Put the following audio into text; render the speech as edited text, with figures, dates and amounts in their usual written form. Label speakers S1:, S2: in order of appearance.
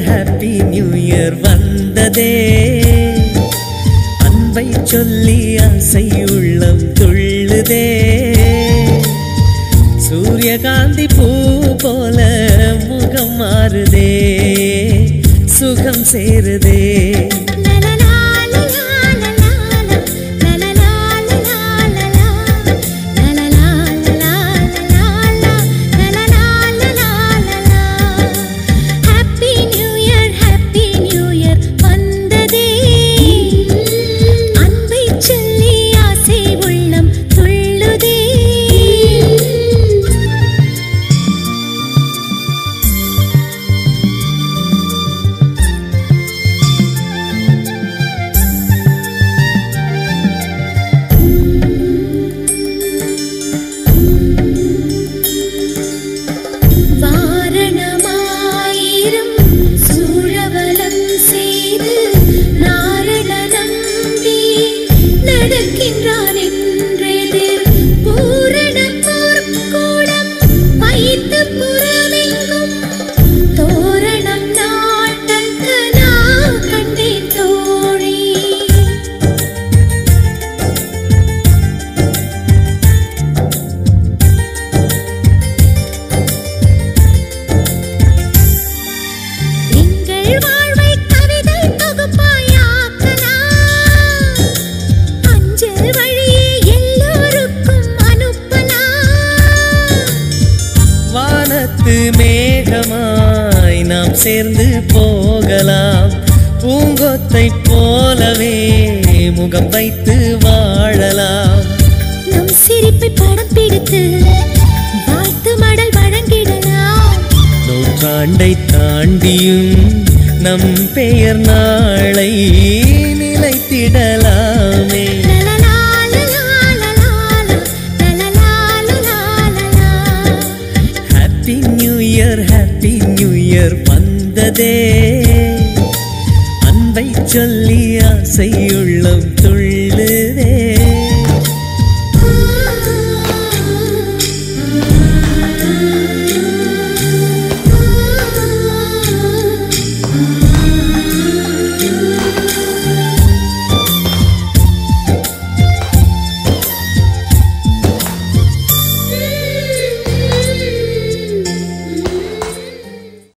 S1: Happy New Year வந்ததே அன்பை சொல்லி ஆசை உள்ளம் துள்ளுதே சூரியகாந்தி பூ போல முகம் மாறுதே சுகம் சேருதே மேகமாய் நாம் சேர்ந்து போகலாம் பூங்கொத்தை போலவே முகம் வைத்து வாழலாம்
S2: நம் சிரிப்பை படம் பிடித்து வாழ்த்து மடல் வழங்கிடலாம்
S1: நூற்றாண்டை தாண்டியும் நம் பெயர் நாளை நிலைத்திடலாமே Happy New Year வந்ததே அன்பை சொல்லி ஆசை